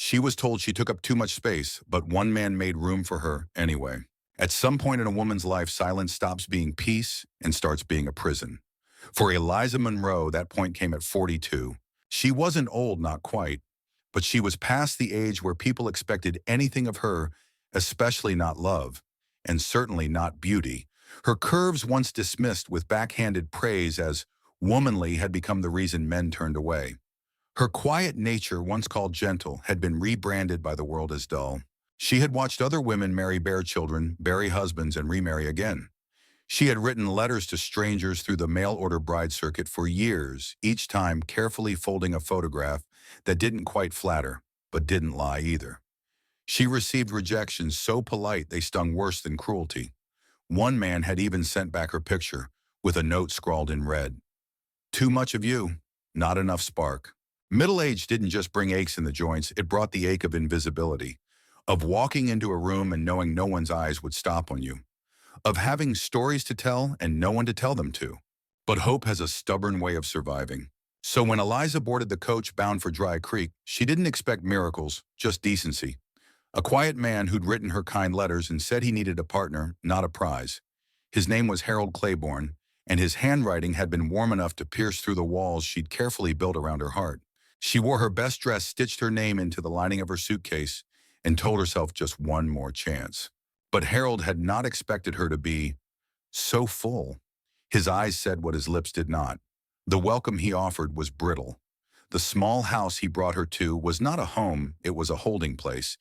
She was told she took up too much space, but one man made room for her anyway. At some point in a woman's life, silence stops being peace and starts being a prison. For Eliza Monroe, that point came at 42. She wasn't old, not quite, but she was past the age where people expected anything of her, especially not love, and certainly not beauty. Her curves, once dismissed with backhanded praise as womanly, had become the reason men turned away. Her quiet nature, once called gentle, had been rebranded by the world as dull. She had watched other women marry, bear children, bury husbands, and remarry again. She had written letters to strangers through the mail-order bride circuit for years, each time carefully folding a photograph that didn't quite flatter, but didn't lie either. She received rejections so polite they stung worse than cruelty. One man had even sent back her picture, with a note scrawled in red. "Too much of you, not enough spark." Middle age didn't just bring aches in the joints, it brought the ache of invisibility, of walking into a room and knowing no one's eyes would stop on you, of having stories to tell and no one to tell them to. But hope has a stubborn way of surviving. So when Eliza boarded the coach bound for Dry Creek, she didn't expect miracles, just decency. A quiet man who'd written her kind letters and said he needed a partner, not a prize. His name was Harold Claiborne, and his handwriting had been warm enough to pierce through the walls she'd carefully built around her heart. She wore her best dress, stitched her name into the lining of her suitcase, and told herself just one more chance. But Harold had not expected her to be so full. His eyes said what his lips did not. The welcome he offered was brittle. The small house he brought her to was not a home, it was a holding place,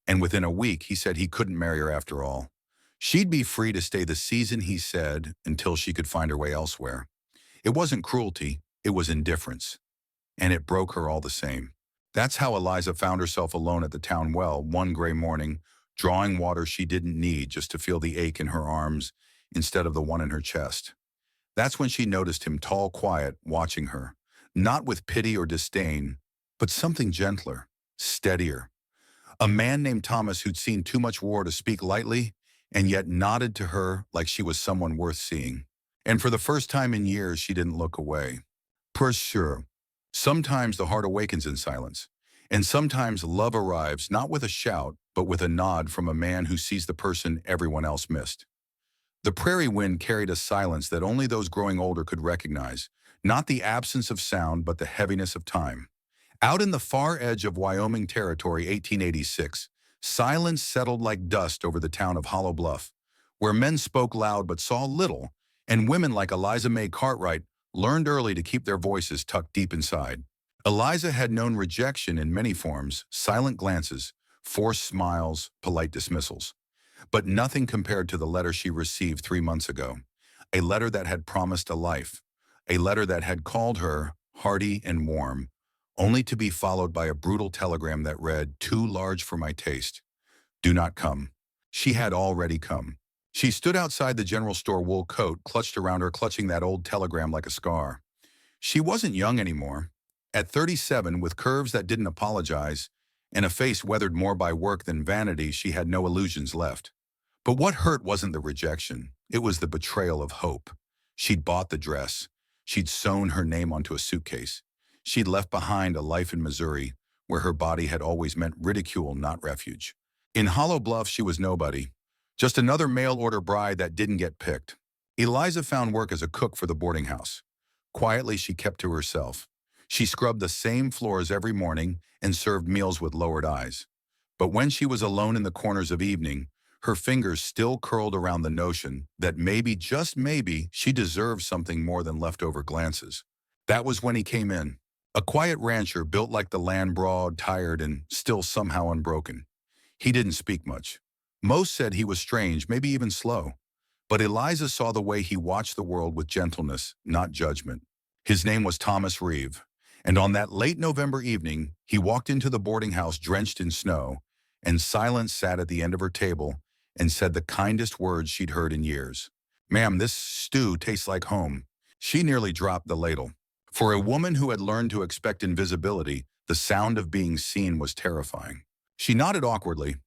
and within a week he said he couldn't marry her after all. She'd be free to stay the season, he said, until she could find her way elsewhere. It wasn't cruelty, it was indifference. And it broke her all the same. That's how Eliza found herself alone at the town well one gray morning, drawing water she didn't need just to feel the ache in her arms instead of the one in her chest. That's when she noticed him, tall, quiet, watching her, not with pity or disdain, but something gentler, steadier. A man named Thomas who'd seen too much war to speak lightly and yet nodded to her like she was someone worth seeing. And for the first time in years, she didn't look away. For sure, sometimes the heart awakens in silence, and sometimes love arrives not with a shout, but with a nod from a man who sees the person everyone else missed. The prairie wind carried a silence that only those growing older could recognize, not the absence of sound, but the heaviness of time. Out in the far edge of Wyoming Territory, 1886, silence settled like dust over the town of Hollow Bluff, where men spoke loud but saw little, and women like Eliza May Cartwright learned early to keep their voices tucked deep inside. Eliza had known rejection in many forms, silent glances, forced smiles, polite dismissals. But nothing compared to the letter she received 3 months ago, a letter that had promised a life, a letter that had called her hearty and warm, only to be followed by a brutal telegram that read, "Too large for my taste. Do not come." She had already come. She stood outside the general store, wool coat clutched around her, clutching that old telegram like a scar. She wasn't young anymore. At 37, with curves that didn't apologize, and a face weathered more by work than vanity, she had no illusions left. But what hurt wasn't the rejection. It was the betrayal of hope. She'd bought the dress. She'd sewn her name onto a suitcase. She'd left behind a life in Missouri, where her body had always meant ridicule, not refuge. In Hollow Bluff, she was nobody. Just another mail-order bride that didn't get picked. Eliza found work as a cook for the boarding house. Quietly, she kept to herself. She scrubbed the same floors every morning and served meals with lowered eyes. But when she was alone in the corners of evening, her fingers still curled around the notion that maybe, just maybe, she deserved something more than leftover glances. That was when he came in. A quiet rancher built like the land, broad, tired, and still somehow unbroken. He didn't speak much. Most said he was strange, maybe even slow. But Eliza saw the way he watched the world with gentleness, not judgment. His name was Thomas Reeve, and on that late November evening, he walked into the boarding house drenched in snow, and Silence sat at the end of her table and said the kindest words she'd heard in years. "Ma'am, this stew tastes like home." She nearly dropped the ladle. For a woman who had learned to expect invisibility, the sound of being seen was terrifying. She nodded awkwardly.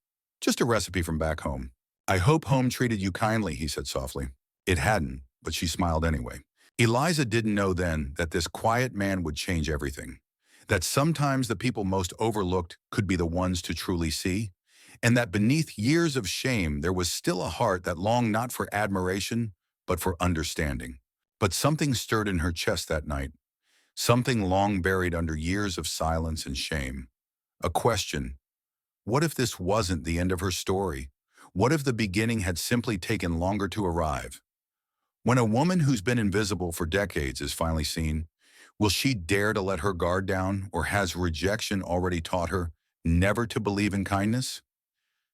"Just a recipe from back home." "I hope home treated you kindly," he said softly. It hadn't, but she smiled anyway. Eliza didn't know then that this quiet man would change everything. that sometimes the people most overlooked could be the ones to truly see, and that beneath years of shame there was still a heart that longed not for admiration, but for understanding. But something stirred in her chest that night, something long buried under years of silence and shame. A question: what if this wasn't the end of her story? What if the beginning had simply taken longer to arrive? When a woman who's been invisible for decades is finally seen, will she dare to let her guard down, or has rejection already taught her never to believe in kindness?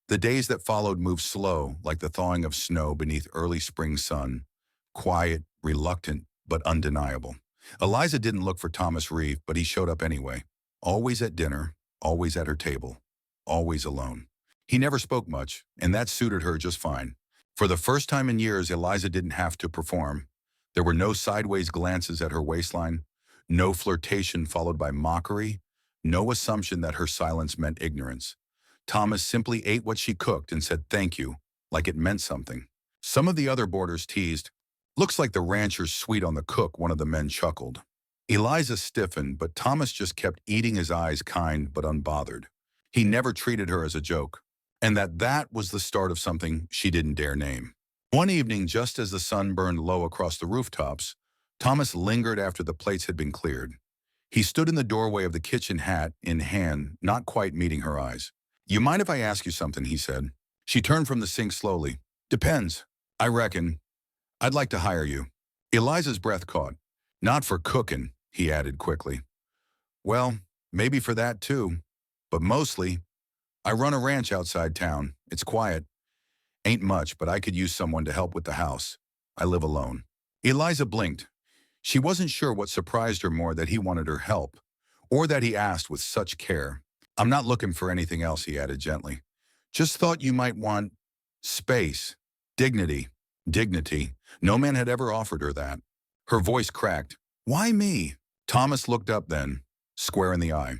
The days that followed moved slow, like the thawing of snow beneath early spring sun, quiet, reluctant, but undeniable. Eliza didn't look for Thomas Reeve, but he showed up anyway. Always at dinner, always at her table, always alone. He never spoke much, and that suited her just fine. For the first time in years, Eliza didn't have to perform. There were no sideways glances at her waistline, no flirtation followed by mockery, no assumption that her silence meant ignorance. Thomas simply ate what she cooked and said thank you, like it meant something. Some of the other boarders teased, "Looks like the rancher's sweet on the cook," one of the men chuckled. Eliza stiffened, but Thomas just kept eating, his eyes kind but unbothered. He never treated her as a joke, and that was the start of something she didn't dare name. One evening, just as the sun burned low across the rooftops, Thomas lingered after the plates had been cleared. He stood in the doorway of the kitchen, hat in hand, not quite meeting her eyes. "You mind if I ask you something?" he said. She turned from the sink slowly. "Depends. I reckon I'd like to hire you." Eliza's breath caught. "Not for cooking," he added quickly. "Well, maybe for that too. But mostly, I run a ranch outside town. It's quiet. Ain't much, but I could use someone to help with the house. I live alone." Eliza blinked. She wasn't sure what surprised her more, that he wanted her help, or that he asked with such care. "I'm not looking for anything else," he added gently. "Just thought you might want space, dignity." Dignity. No man had ever offered her that. Her voice cracked. "Why me?" Thomas looked up then, square in the eye.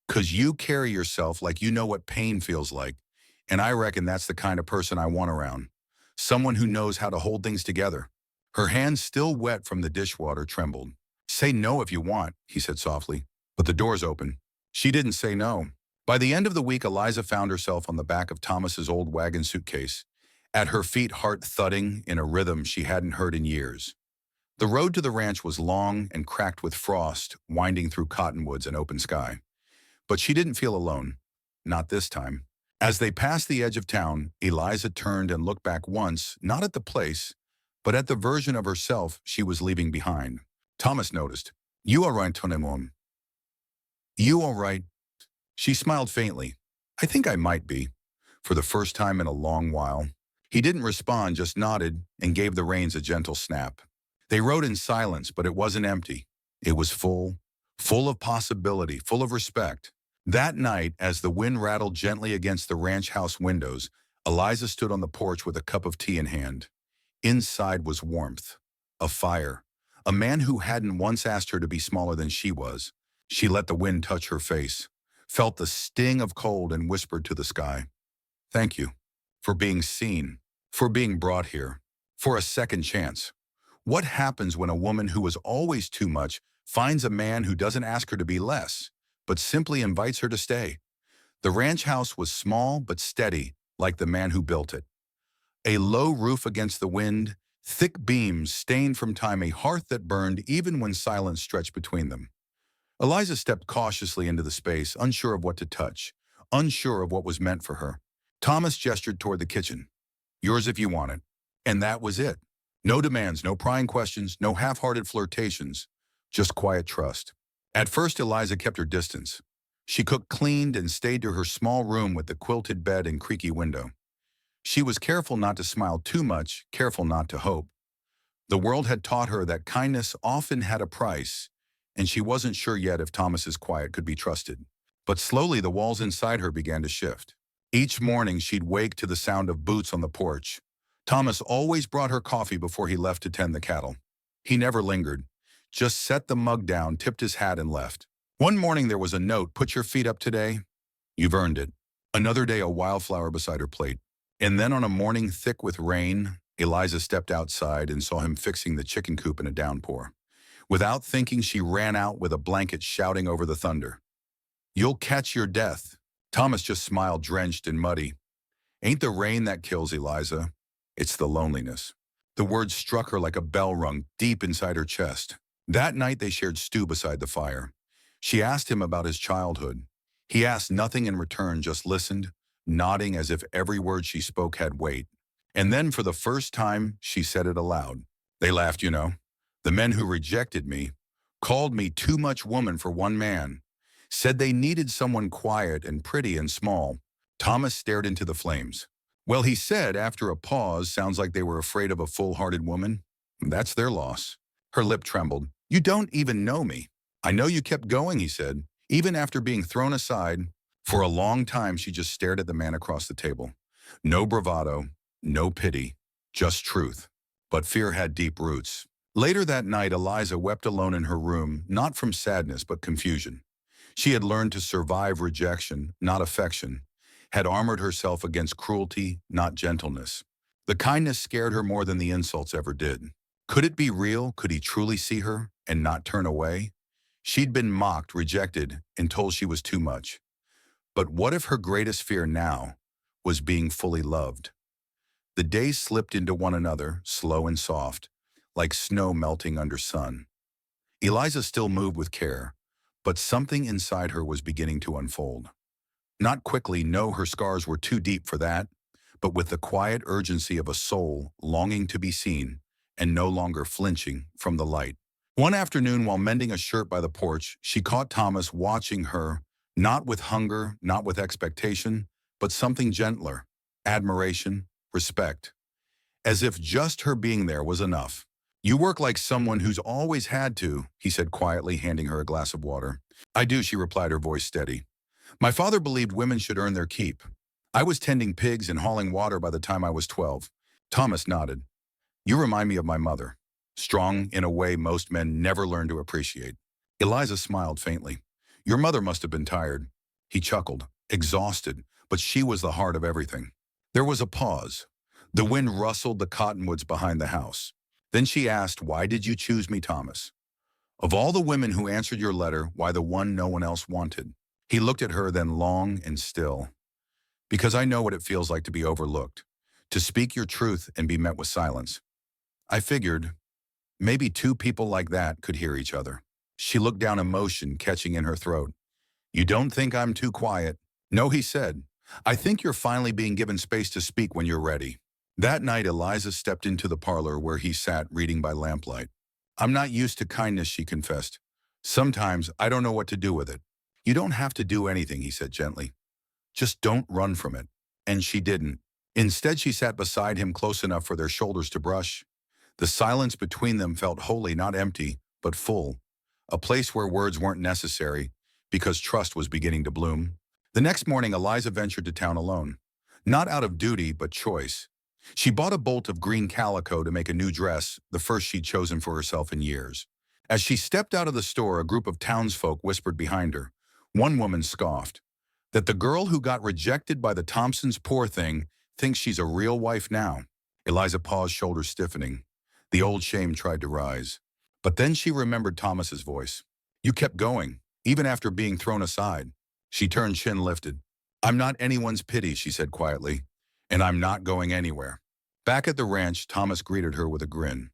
"'Cause you carry yourself like you know what pain feels like, and I reckon that's the kind of person I want around. Someone who knows how to hold things together." Her hands, still wet from the dishwater, trembled. "Say no if you want," he said softly, "but the door's open." She didn't say no. By the end of the week, Eliza found herself on the back of Thomas's old wagon suitcase, at her feet, heart thudding in a rhythm she hadn't heard in years. The road to the ranch was long and cracked with frost, winding through cottonwoods and open sky. But she didn't feel alone. Not this time. As they passed the edge of town, Eliza turned and looked back once, not at the place, but at the version of herself she was leaving behind. Thomas noticed. "You all right, Tonemon?" "You all right?" She smiled faintly. "I think I might be," for the first time in a long while. He didn't respond, just nodded and gave the reins a gentle snap. They rode in silence, but it wasn't empty. It was full, full of possibility, full of respect. That night, as the wind rattled gently against the ranch house windows, Eliza stood on the porch with a cup of tea in hand. Inside was warmth, a fire, a man who hadn't once asked her to be smaller than she was. She let the wind touch her face, felt the sting of cold, and whispered to the sky, "Thank you for being seen, for being brought here, for a second chance." What happens when a woman who was always too much finds a man who doesn't ask her to be less, but simply invites her to stay? The ranch house was small but steady, like the man who built it. A low roof against the wind, thick beams stained from time, a hearth that burned even when silence stretched between them. Eliza stepped cautiously into the space, unsure of what to touch, unsure of what was meant for her. Thomas gestured toward the kitchen. "Yours if you want it." And that was it. No demands, no prying questions, no half-hearted flirtations, just quiet trust. At first, Eliza kept her distance. She cooked, cleaned, and stayed to her small room with the quilted bed and creaky window. She was careful not to smile too much, careful not to hope. The world had taught her that kindness often had a price, and she wasn't sure yet if Thomas's quiet could be trusted. But slowly the walls inside her began to shift. Each morning she'd wake to the sound of boots on the porch. Thomas always brought her coffee before he left to tend the cattle. He never lingered, just set the mug down, tipped his hat, and left. One morning there was a note: "Put your feet up today. You've earned it." Another day, a wildflower beside her plate. And then on a morning thick with rain, Eliza stepped outside and saw him fixing the chicken coop in a downpour. Without thinking, she ran out with a blanket, shouting over the thunder, "You'll catch your death." Thomas just smiled, drenched and muddy. "Ain't the rain that kills, Eliza. It's the loneliness." The words struck her like a bell rung deep inside her chest. That night they shared stew beside the fire. She asked him about his childhood. He asked nothing in return, just listened, nodding as if every word she spoke had weight. And then for the first time, she said it aloud. "They laughed, you know. The men who rejected me, called me too much woman for one man, said they needed someone quiet and pretty and small." Thomas stared into the flames. "Well," he said after a pause, "sounds like they were afraid of a full-hearted woman. That's their loss." Her lip trembled. "You don't even know me." "I know you kept going," he said, "even after being thrown aside." For a long time, she just stared at the man across the table. No bravado, no pity, just truth. But fear had deep roots. Later that night, Eliza wept alone in her room, not from sadness but confusion. She had learned to survive rejection, not affection, had armored herself against cruelty, not gentleness. The kindness scared her more than the insults ever did. Could it be real? Could he truly see her and not turn away? She'd been mocked, rejected, and told she was too much. But what if her greatest fear now was being fully loved? The days slipped into one another, slow and soft, like snow melting under sun. Eliza still moved with care, but something inside her was beginning to unfold. Not quickly, no, her scars were too deep for that, but with the quiet urgency of a soul longing to be seen and no longer flinching from the light. One afternoon, while mending a shirt by the porch, she caught Thomas watching her, not with hunger, not with expectation, but something gentler, admiration, respect, as if just her being there was enough. "You work like someone who's always had to," he said quietly, handing her a glass of water. "I do," she replied, her voice steady. "My father believed women should earn their keep. I was tending pigs and hauling water by the time I was 12. Thomas nodded. "You remind me of my mother. Strong in a way most men never learn to appreciate." Eliza smiled faintly. "Your mother must have been tired." He chuckled, exhausted, but she was the heart of everything. There was a pause. The wind rustled the cottonwoods behind the house. Then she asked, "Why did you choose me, Thomas? Of all the women who answered your letter, why the one no one else wanted?" He looked at her, then long and still. "Because I know what it feels like to be overlooked, to speak your truth and be met with silence. I figured maybe two people like that could hear each other." She looked down, emotion catching in her throat. "You don't think I'm too quiet?" "No," he said. "I think you're finally being given space to speak when you're ready." That night, Eliza stepped into the parlor where he sat reading by lamplight. "I'm not used to kindness," she confessed. "Sometimes I don't know what to do with it." "You don't have to do anything," he said gently. "Just don't run from it." And she didn't. Instead, she sat beside him, close enough for their shoulders to brush. The silence between them felt holy, not empty, but full. A place where words weren't necessary, because trust was beginning to bloom. The next morning, Eliza ventured to town alone. Not out of duty, but choice. She bought a bolt of green calico to make a new dress, the first she'd chosen for herself in years. As she stepped out of the store, a group of townsfolk whispered behind her. One woman scoffed. "That the girl who got rejected by the Thompsons, poor thing, thinks she's a real wife now." Eliza paused, shoulders stiffening. The old shame tried to rise. But then she remembered Thomas's voice. "You kept going, even after being thrown aside." She turned, chin lifted. "I'm not anyone's pity," she said quietly, "and I'm not going anywhere." Back at the ranch, Thomas greeted her with a grin.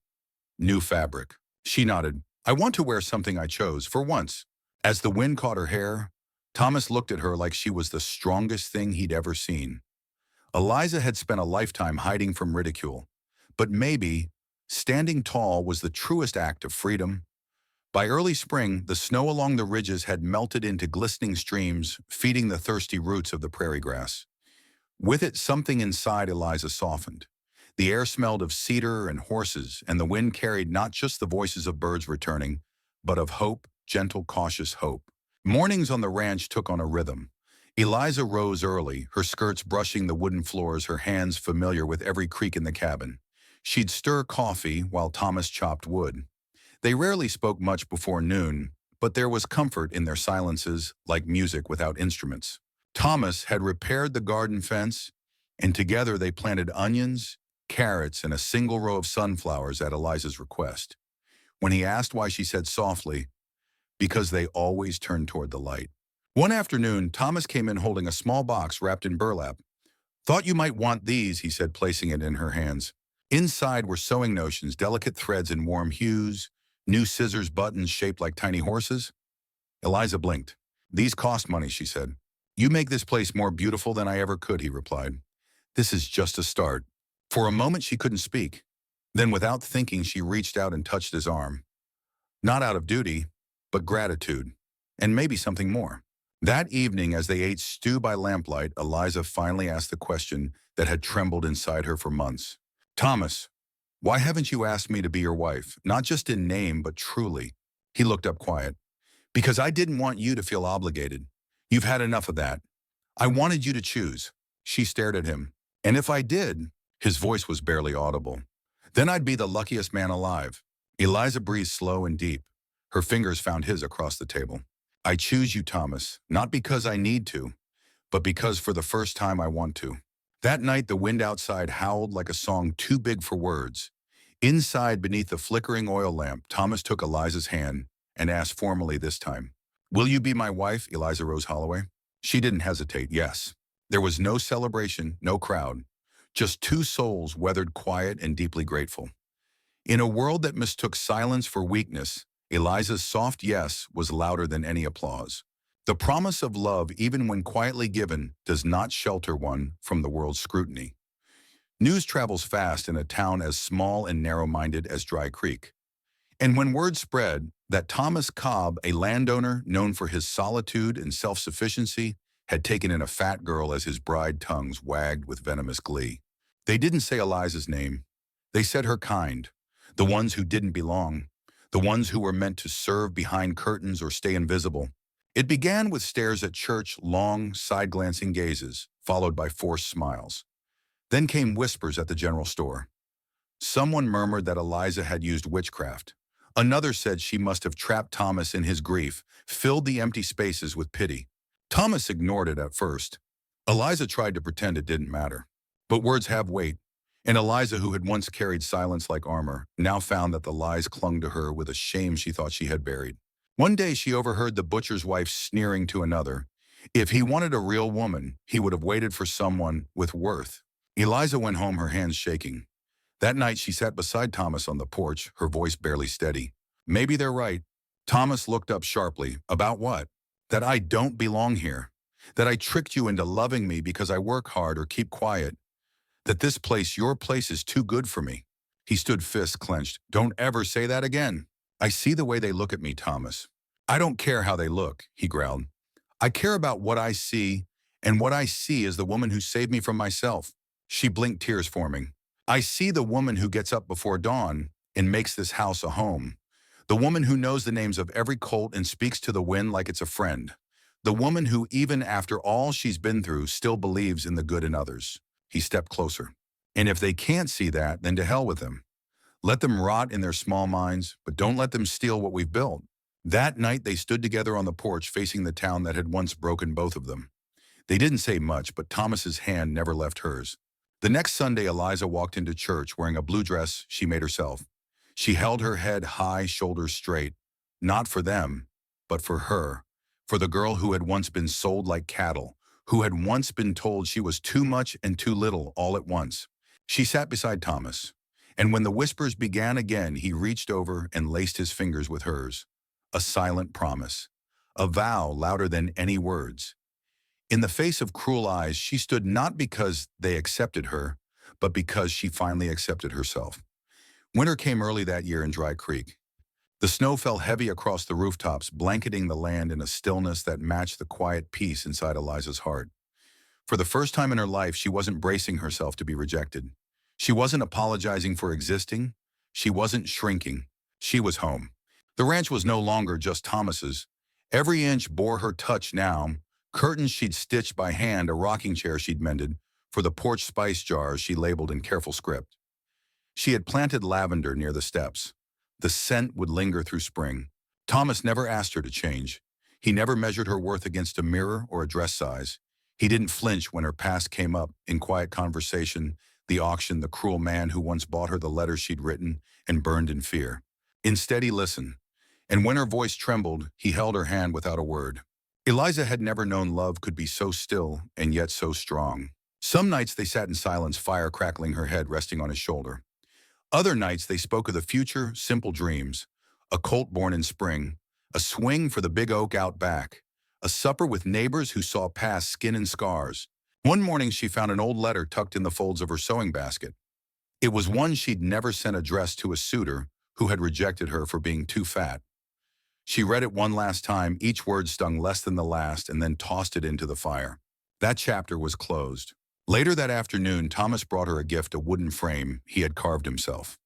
"New fabric." She nodded. "I want to wear something I chose, for once." As the wind caught her hair, Thomas looked at her like she was the strongest thing he'd ever seen. Eliza had spent a lifetime hiding from ridicule, but maybe standing tall was the truest act of freedom. By early spring, the snow along the ridges had melted into glistening streams, feeding the thirsty roots of the prairie grass. With it, something inside Eliza softened. The air smelled of cedar and horses, and the wind carried not just the voices of birds returning, but of hope, gentle, cautious hope. Mornings on the ranch took on a rhythm. Eliza rose early, her skirts brushing the wooden floors, her hands familiar with every creak in the cabin. She'd stir coffee while Thomas chopped wood. They rarely spoke much before noon, but there was comfort in their silences, like music without instruments. Thomas had repaired the garden fence, and together they planted onions, carrots, and a single row of sunflowers at Eliza's request. When he asked why, she said softly, because they always turn toward the light. One afternoon, Thomas came in holding a small box wrapped in burlap. Thought you might want these, he said, placing it in her hands. Inside were sewing notions, delicate threads in warm hues, new scissors buttons shaped like tiny horses. Eliza blinked. These cost money, she said. You make this place more beautiful than I ever could, he replied. This is just a start. For a moment, she couldn't speak. Then, without thinking, she reached out and touched his arm. Not out of duty, but gratitude, and maybe something more. That evening, as they ate stew by lamplight, Eliza finally asked the question that had trembled inside her for months. Thomas, why haven't you asked me to be your wife, not just in name, but truly? He looked up quiet. Because I didn't want you to feel obligated. You've had enough of that. I wanted you to choose. She stared at him. And if I did, his voice was barely audible, then I'd be the luckiest man alive. Eliza breathed slow and deep. Her fingers found his across the table. I choose you, Thomas, not because I need to, but because for the first time I want to. That night, the wind outside howled like a song too big for words. Inside, beneath the flickering oil lamp, Thomas took Eliza's hand and asked formally this time, Will you be my wife, Eliza Rose Holloway? She didn't hesitate, yes. There was no celebration, no crowd, just two souls weathered, quiet, and deeply grateful. In a world that mistook silence for weakness, Eliza's soft yes was louder than any applause. The promise of love, even when quietly given, does not shelter one from the world's scrutiny. News travels fast in a town as small and narrow-minded as Dry Creek. And when word spread that Thomas Cobb, a landowner known for his solitude and self-sufficiency, had taken in a fat girl as his bride, tongues wagged with venomous glee. They didn't say Eliza's name. They said her kind, the ones who didn't belong, the ones who were meant to serve behind curtains or stay invisible. It began with stares at church, long, side-glancing gazes, followed by forced smiles. Then came whispers at the general store. Someone murmured that Eliza had used witchcraft. Another said she must have trapped Thomas in his grief, filled the empty spaces with pity. Thomas ignored it at first. Eliza tried to pretend it didn't matter. But words have weight, and Eliza, who had once carried silence like armor, now found that the lies clung to her with a shame she thought she had buried. One day she overheard the butcher's wife sneering to another. If he wanted a real woman, he would have waited for someone with worth. Eliza went home, her hands shaking. That night she sat beside Thomas on the porch, her voice barely steady. Maybe they're right. Thomas looked up sharply. About what? That I don't belong here. That I tricked you into loving me because I work hard or keep quiet. That this place, your place, is too good for me. He stood, fists clenched. Don't ever say that again. I see the way they look at me, Thomas. I don't care how they look, he growled. I care about what I see, and what I see is the woman who saved me from myself. She blinked, tears forming. I see the woman who gets up before dawn and makes this house a home. The woman who knows the names of every colt and speaks to the wind like it's a friend. The woman who, even after all she's been through, still believes in the good in others. He stepped closer. And if they can't see that, then to hell with them. Let them rot in their small minds, but don't let them steal what we've built. That night they stood together on the porch facing the town that had once broken both of them. They didn't say much, but Thomas's hand never left hers. The next Sunday, Eliza walked into church wearing a blue dress she made herself. She held her head high, shoulders straight. Not for them, but for her. For the girl who had once been sold like cattle, who had once been told she was too much and too little all at once. She sat beside Thomas. And when the whispers began again, he reached over and laced his fingers with hers. A silent promise. A vow louder than any words. In the face of cruel eyes, she stood not because they accepted her, but because she finally accepted herself. Winter came early that year in Dry Creek. The snow fell heavy across the rooftops, blanketing the land in a stillness that matched the quiet peace inside Eliza's heart. For the first time in her life, she wasn't bracing herself to be rejected. She wasn't apologizing for existing. She wasn't shrinking. She was home. The ranch was no longer just Thomas's. Every inch bore her touch now. Curtains she'd stitched by hand, a rocking chair she'd mended, for the porch spice jars she labeled in careful script. She had planted lavender near the steps. The scent would linger through spring. Thomas never asked her to change. He never measured her worth against a mirror or a dress size. He didn't flinch when her past came up in quiet conversation, the auction, the cruel man who once bought her, the letters she'd written and burned in fear. Instead, he listened. And when her voice trembled, he held her hand without a word. Eliza had never known love could be so still and yet so strong. Some nights they sat in silence, fire crackling, her head resting on his shoulder. Other nights they spoke of the future, simple dreams. A colt born in spring, a swing for the big oak out back, a supper with neighbors who saw past skin and scars. One morning she found an old letter tucked in the folds of her sewing basket. It was one she'd never sent addressed to a suitor who had rejected her for being too fat. She read it one last time, each word stung less than the last, and then tossed it into the fire. That chapter was closed. Later that afternoon, Thomas brought her a gift, a wooden frame he had carved himself.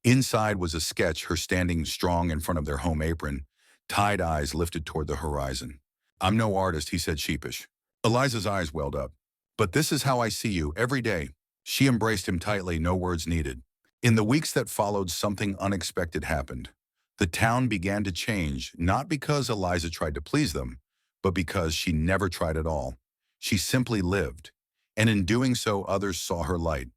Inside was a sketch, her standing strong in front of their home apron, tied eyes lifted toward the horizon. "I'm no artist," he said, sheepish. Eliza's eyes welled up. "But this is how I see you, every day." She embraced him tightly, no words needed. In the weeks that followed, something unexpected happened. The town began to change, not because Eliza tried to please them, but because she never tried at all. She simply lived. And in doing so, others saw her light.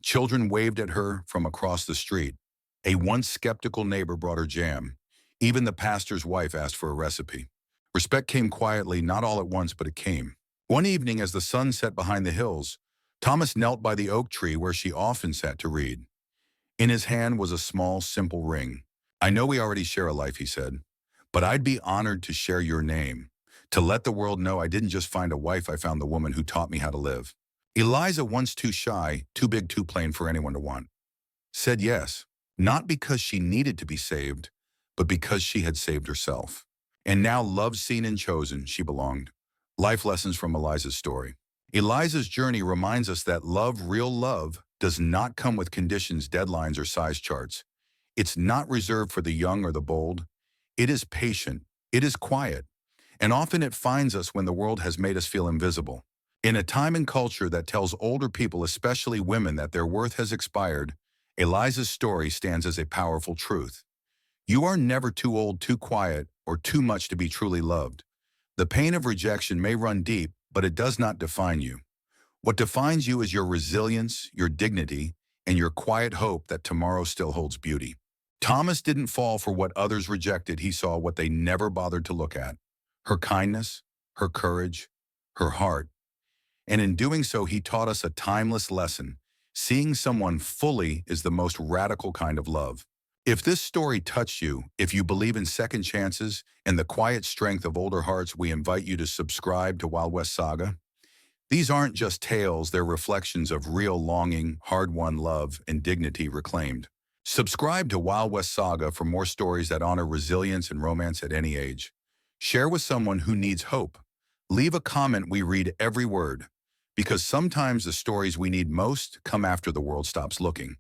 Children waved at her from across the street. A once skeptical neighbor brought her jam. Even the pastor's wife asked for a recipe. Respect came quietly, not all at once, but it came. One evening, as the sun set behind the hills, Thomas knelt by the oak tree where she often sat to read. In his hand was a small, simple ring. "I know we already share a life," he said, "but I'd be honored to share your name, to let the world know I didn't just find a wife, I found the woman who taught me how to live." Eliza, once too shy, too big, too plain for anyone to want, said yes, not because she needed to be saved, but because she had saved herself. And now, loved, seen, and chosen, she belonged. Life lessons from Eliza's story. Eliza's journey reminds us that love, real love, does not come with conditions, deadlines, or size charts. It's not reserved for the young or the bold. It is patient. It is quiet. And often it finds us when the world has made us feel invisible. In a time and culture that tells older people, especially women, that their worth has expired, Eliza's story stands as a powerful truth. You are never too old, too quiet, or too much to be truly loved. The pain of rejection may run deep, but it does not define you. What defines you is your resilience, your dignity, and your quiet hope that tomorrow still holds beauty. Thomas didn't fall for what others rejected. He saw what they never bothered to look at: her kindness, her courage, her heart. And in doing so, he taught us a timeless lesson. Seeing someone fully is the most radical kind of love. If this story touched you, if you believe in second chances and the quiet strength of older hearts, we invite you to subscribe to Wild West Saga. These aren't just tales, they're reflections of real longing, hard-won love, and dignity reclaimed. Subscribe to Wild West Saga for more stories that honor resilience and romance at any age. Share with someone who needs hope. Leave a comment, we read every word. Because sometimes the stories we need most come after the world stops looking.